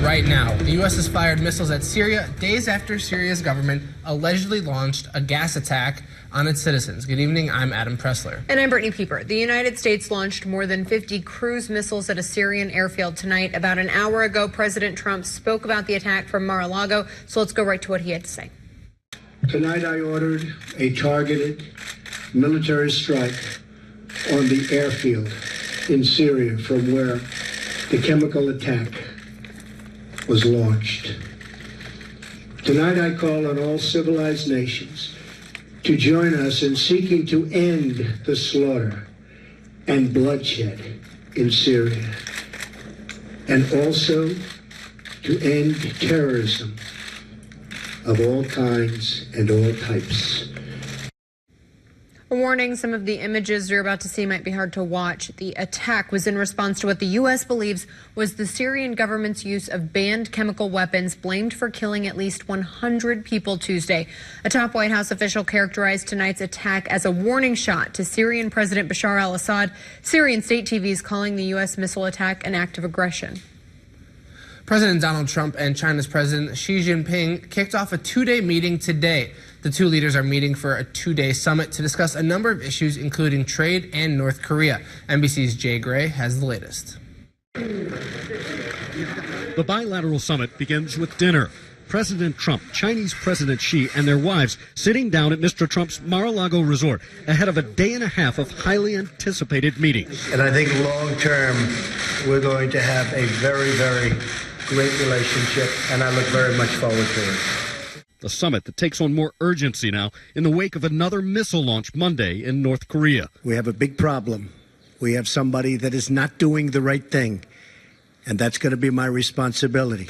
right now. The U.S. has fired missiles at Syria days after Syria's government allegedly launched a gas attack on its citizens. Good evening, I'm Adam Pressler. And I'm Brittany Pieper. The United States launched more than 50 cruise missiles at a Syrian airfield tonight. About an hour ago, President Trump spoke about the attack from Mar-a-Lago. So let's go right to what he had to say. Tonight I ordered a targeted military strike on the airfield in Syria from where the chemical attack was launched. Tonight I call on all civilized nations to join us in seeking to end the slaughter and bloodshed in Syria, and also to end terrorism of all kinds and all types. A warning, some of the images you're about to see might be hard to watch. The attack was in response to what the U.S. believes was the Syrian government's use of banned chemical weapons blamed for killing at least 100 people Tuesday. A top White House official characterized tonight's attack as a warning shot to Syrian President Bashar al-Assad. Syrian state TV is calling the U.S. missile attack an act of aggression. President Donald Trump and China's President Xi Jinping kicked off a two-day meeting today. The two leaders are meeting for a two-day summit to discuss a number of issues, including trade and North Korea. NBC's Jay Gray has the latest. The bilateral summit begins with dinner. President Trump, Chinese President Xi, and their wives sitting down at Mr. Trump's Mar-a-Lago resort ahead of a day and a half of highly anticipated meetings. And I think long term, we're going to have a very, very great relationship, and I look very much forward to it. The summit that takes on more urgency now in the wake of another missile launch Monday in North Korea. We have a big problem. We have somebody that is not doing the right thing, and that's going to be my responsibility.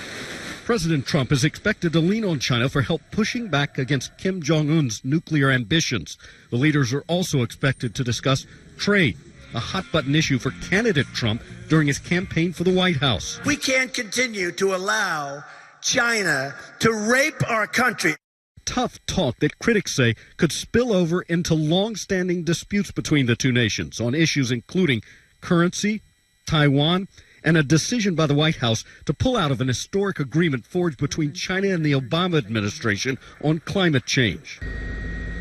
President Trump is expected to lean on China for help pushing back against Kim Jong-un's nuclear ambitions. The leaders are also expected to discuss trade, a hot-button issue for candidate Trump during his campaign for the White House. We can't continue to allow China to rape our country. Tough talk that critics say could spill over into long-standing disputes between the two nations on issues including currency, Taiwan, and a decision by the White House to pull out of an historic agreement forged between China and the Obama administration on climate change.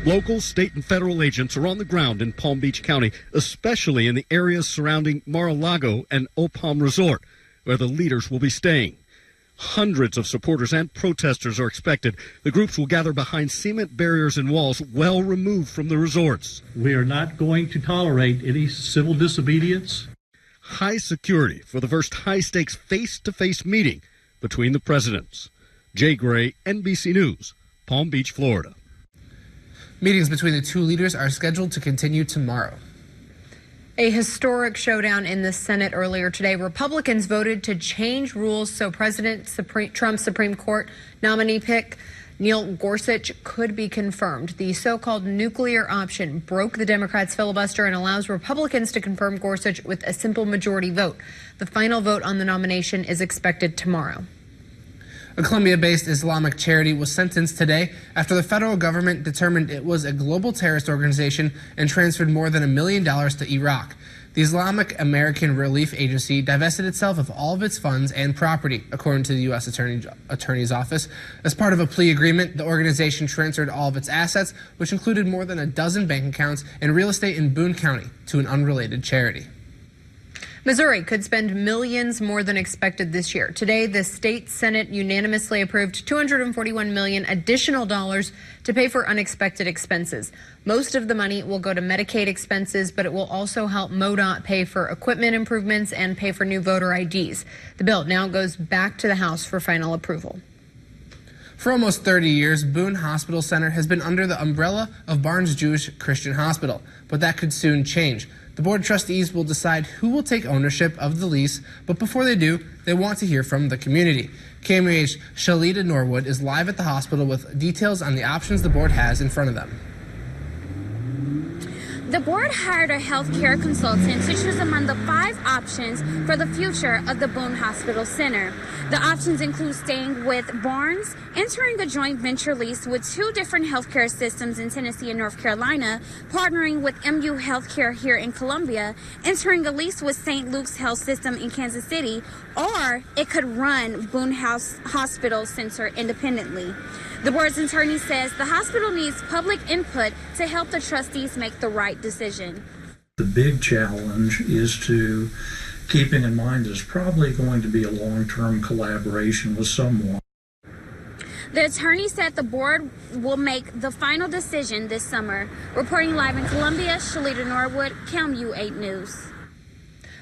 Local, state, and federal agents are on the ground in Palm Beach County, especially in the areas surrounding Mar-a-Lago and Opalm Resort, where the leaders will be staying. Hundreds of supporters and protesters are expected. The groups will gather behind cement barriers and walls well removed from the resorts. We are not going to tolerate any civil disobedience. High security for the first high-stakes face-to-face meeting between the presidents. Jay Gray, NBC News, Palm Beach, Florida. Meetings between the two leaders are scheduled to continue tomorrow. A historic showdown in the Senate earlier today. Republicans voted to change rules so Trump's Supreme Court nominee pick, Neil Gorsuch, could be confirmed. The so-called nuclear option broke the Democrats' filibuster and allows Republicans to confirm Gorsuch with a simple majority vote. The final vote on the nomination is expected tomorrow. A Colombia-based Islamic charity was sentenced today after the federal government determined it was a global terrorist organization and transferred more than $1 million to Iraq. The Islamic American Relief Agency divested itself of all of its funds and property, according to the U.S. Attorney's Office. As part of a plea agreement, the organization transferred all of its assets, which included more than a dozen bank accounts and real estate in Boone County, to an unrelated charity. Missouri could spend millions more than expected this year. Today, the state Senate unanimously approved $241 million additional dollars to pay for unexpected expenses. Most of the money will go to Medicaid expenses, but it will also help MoDOT pay for equipment improvements and pay for new voter IDs. The bill now goes back to the House for final approval. For almost 30 years, Boone Hospital Center has been under the umbrella of Barnes Jewish Christian Hospital, but that could soon change. The Board of Trustees will decide who will take ownership of the lease, but before they do, they want to hear from the community. KMUH's Shalita Norwood is live at the hospital with details on the options the board has in front of them. The board hired a healthcare consultant to choose among the 5 options for the future of the Boone Hospital Center. The options include staying with Barnes, entering a joint venture lease with 2 different healthcare systems in Tennessee and North Carolina, partnering with MU Healthcare here in Columbia, entering a lease with St. Luke's Health System in Kansas City, or it could run Boone Hospital Center independently. The board's attorney says the hospital needs public input to help the trustees make the right decision. The big challenge is to keeping in mind there's probably going to be a long-term collaboration with someone. The attorney said the board will make the final decision this summer. Reporting live in Columbia, Shalita Norwood, KMU 8 News.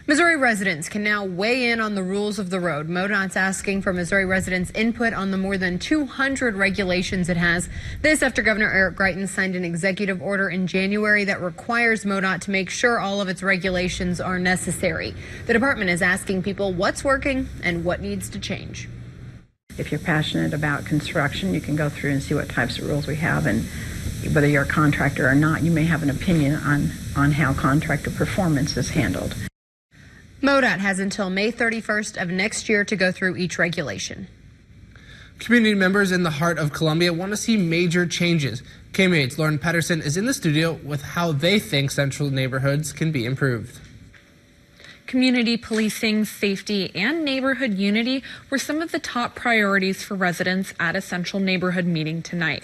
Missouri residents can now weigh in on the rules of the road. MoDOT's asking for Missouri residents' input on the more than 200 regulations it has. This after Governor Eric Greitens signed an executive order in January that requires MoDOT to make sure all of its regulations are necessary. The department is asking people what's working and what needs to change. If you're passionate about construction, you can go through and see what types of rules we have, and whether you're a contractor or not, you may have an opinion on how contractor performance is handled. MoDOT has until May 31st of next year to go through each regulation. Community members in the heart of Columbia want to see major changes. KMU8's Lauren Pedersen is in the studio with how they think central neighborhoods can be improved. Community policing, safety, and neighborhood unity were some of the top priorities for residents at a central neighborhood meeting tonight.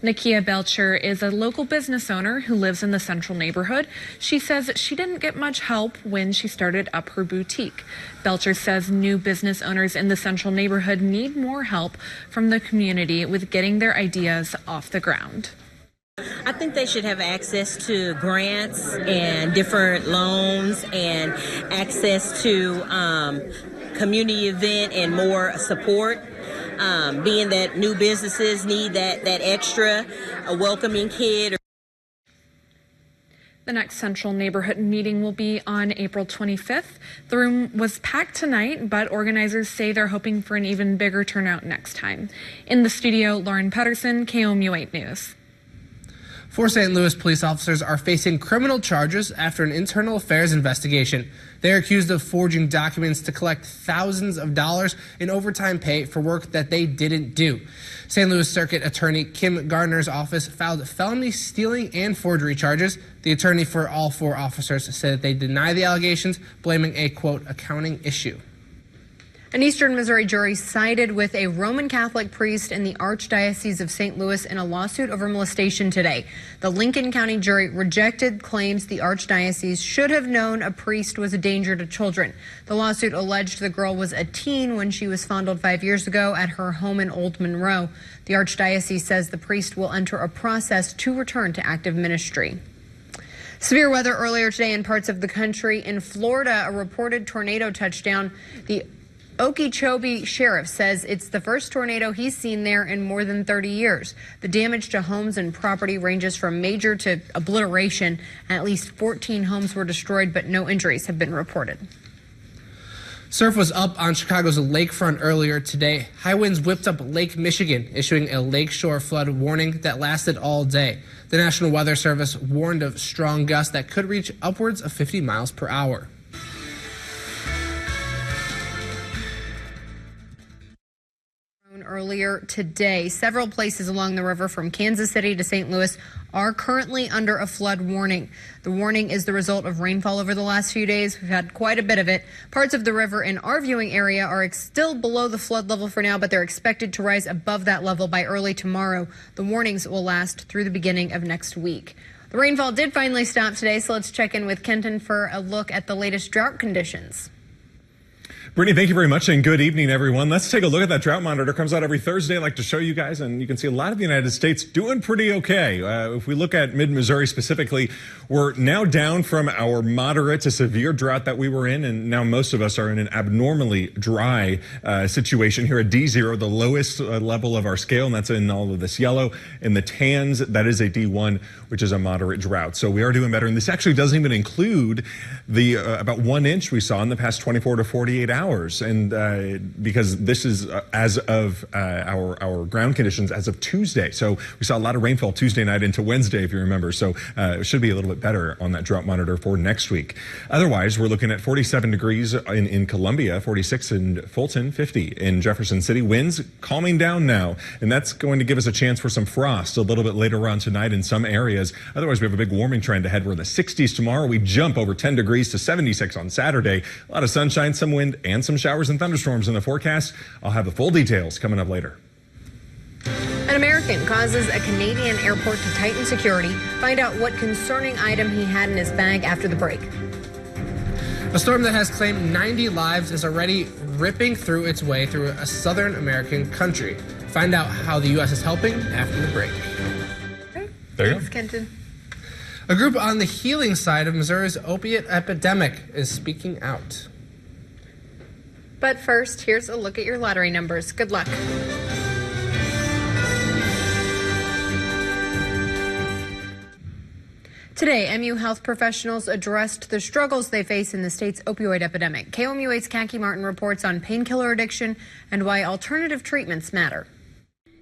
Nakia Belcher is a local business owner who lives in the central neighborhood. She says she didn't get much help when she started up her boutique. Belcher says new business owners in the central neighborhood need more help from the community with getting their ideas off the ground. I think they should have access to grants and different loans and access to community event and more support. Being that new businesses need that extra, a welcoming kid. The next central neighborhood meeting will be on April 25th. The room was packed tonight, but organizers say they're hoping for an even bigger turnout next time. In the studio, Lauren Pedersen, KMU 8 News. 4 St. Louis police officers are facing criminal charges after an internal affairs investigation. They are accused of forging documents to collect thousands of dollars in overtime pay for work that they didn't do. St. Louis Circuit Attorney Kim Gardner's office filed felony stealing and forgery charges. The attorney for all 4 officers said that they deny the allegations, blaming a, quote, accounting issue. An Eastern Missouri jury sided with a Roman Catholic priest in the Archdiocese of St. Louis in a lawsuit over molestation today. The Lincoln County jury rejected claims the Archdiocese should have known a priest was a danger to children. The lawsuit alleged the girl was a teen when she was fondled 5 years ago at her home in Old Monroe. The Archdiocese says the priest will enter a process to return to active ministry. Severe weather earlier today in parts of the country. In Florida, a reported tornado touchdown. The Okeechobee sheriff says it's the first tornado he's seen there in more than 30 years. The damage to homes and property ranges from major to obliteration. At least 14 homes were destroyed, but no injuries have been reported. Surf was up on Chicago's lakefront earlier today. High winds whipped up Lake Michigan, issuing a lakeshore flood warning that lasted all day. The National Weather Service warned of strong gusts that could reach upwards of 50 miles per hour. Earlier today, several places along the river from Kansas City to St. Louis are currently under a flood warning. The warning is the result of rainfall over the last few days. We've had quite a bit of it. Parts of the river in our viewing area are still below the flood level for now, but they're expected to rise above that level by early tomorrow. The warnings will last through the beginning of next week. The rainfall did finally stop today, so let's check in with Kenton for a look at the latest drought conditions. Brittany, thank you very much, and good evening, everyone. Let's take a look at that drought monitor. It comes out every Thursday. I'd like to show you guys, and you can see a lot of the United States doing pretty okay. If we look at mid-Missouri specifically, we're now down from our moderate to severe drought that we were in, and now most of us are in an abnormally dry situation here at D0, the lowest level of our scale, and that's in all of this yellow. In the tans, that is a D1, which is a moderate drought. So we are doing better, and this actually doesn't even include the about 1 inch we saw in the past 24 to 48 hours. showers, and because this is as of our ground conditions as of Tuesday. So we saw a lot of rainfall Tuesday night into Wednesday, if you remember. So it should be a little bit better on that drought monitor for next week. Otherwise, we're looking at 47 degrees in Columbia, 46 in Fulton, 50 in Jefferson City. Winds calming down now, and that's going to give us a chance for some frost a little bit later on tonight in some areas. Otherwise, we have a big warming trend ahead. We're in the 60s tomorrow. We jump over 10 degrees to 76 on Saturday. A lot of sunshine, some wind, and some showers and thunderstorms in the forecast. I'll have the full details coming up later. An American causes a Canadian airport to tighten security. Find out what concerning item he had in his bag after the break. A storm that has claimed 90 lives is already ripping through its way through a southern American country. Find out how the U.S. is helping after the break. There you Thanks, go. Kenton. A group on the healing side of Missouri's opiate epidemic is speaking out. But first, here's a look at your lottery numbers. Good luck. Today, MU health professionals addressed the struggles they face in the state's opioid epidemic. KOMU8's Khaki Martin reports on painkiller addiction and why alternative treatments matter.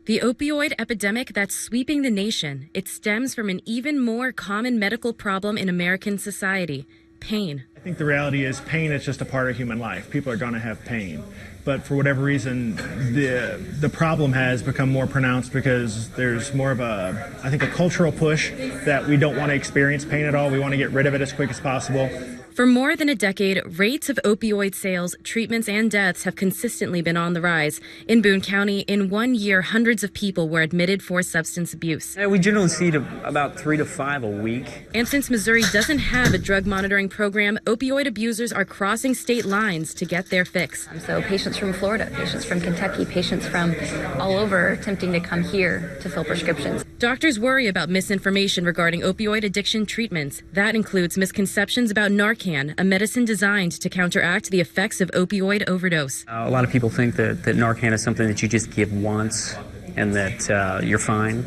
The opioid epidemic that's sweeping the nation, it stems from an even more common medical problem in American society, pain. I think the reality is pain is just a part of human life. People are going to have pain. But for whatever reason, the problem has become more pronounced because there's more of I think a cultural push that we don't want to experience pain at all. We want to get rid of it as quick as possible. For more than a decade, rates of opioid sales, treatments, and deaths have consistently been on the rise. In Boone County, in 1 year, hundreds of people were admitted for substance abuse. We generally see about 3 to 5 a week. And since Missouri doesn't have a drug monitoring program, opioid abusers are crossing state lines to get their fix. So patients from Florida, patients from Kentucky, patients from all over attempting to come here to fill prescriptions. Doctors worry about misinformation regarding opioid addiction treatments. That includes misconceptions about Narcan, a medicine designed to counteract the effects of opioid overdose. A lot of people think that Narcan is something that you just give once and that you're fine.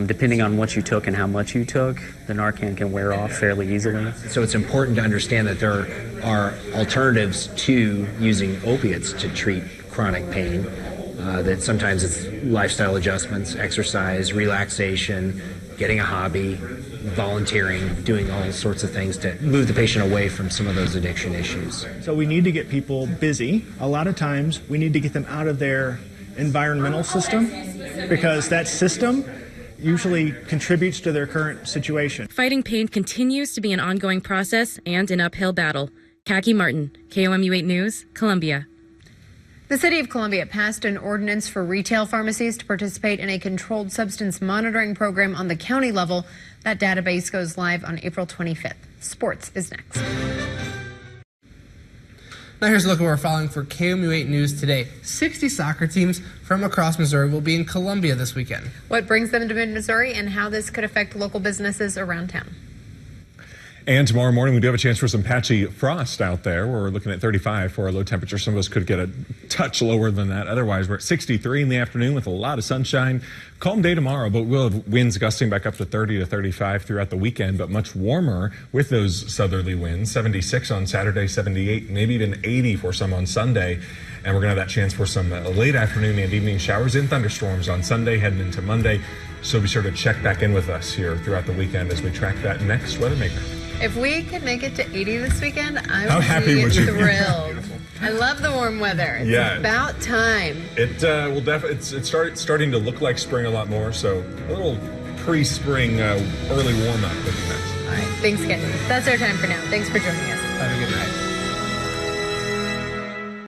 Depending on what you took and how much you took, the Narcan can wear off fairly easily. So it's important to understand that there are alternatives to using opiates to treat chronic pain. That sometimes it's lifestyle adjustments, exercise, relaxation, getting a hobby, volunteering, doing all sorts of things to move the patient away from some of those addiction issues. So we need to get people busy. A lot of times we need to get them out of their environmental system because that system usually contributes to their current situation. Fighting pain continues to be an ongoing process and an uphill battle. Khaki Martin, KOMU8 News, Columbia. The city of Columbia passed an ordinance for retail pharmacies to participate in a controlled substance monitoring program on the county level. That database goes live on April 25th. Sports is next. Now here's a look at what we're following for KOMU8 News today. 60 soccer teams from across Missouri will be in Columbia this weekend. What brings them to mid-Missouri and how this could affect local businesses around town. And tomorrow morning, we do have a chance for some patchy frost out there. We're looking at 35 for a low temperature. Some of us could get a touch lower than that. Otherwise, we're at 63 in the afternoon with a lot of sunshine. Calm day tomorrow, but we'll have winds gusting back up to 30 to 35 throughout the weekend, but much warmer with those southerly winds. 76 on Saturday, 78, maybe even 80 for some on Sunday. And we're going to have that chance for some late afternoon and evening showers and thunderstorms on Sunday heading into Monday. So be sure to check back in with us here throughout the weekend as we track that next weather maker. If we could make it to 80 this weekend, I How would happy be would you be? thrilled. I love the warm weather. It's about time. It will definitely. It's starting to look like spring a lot more. So a little pre-spring early warm up would be nice. All right, thanks, Ken. That's our time for now. Thanks for joining us. Have a good night.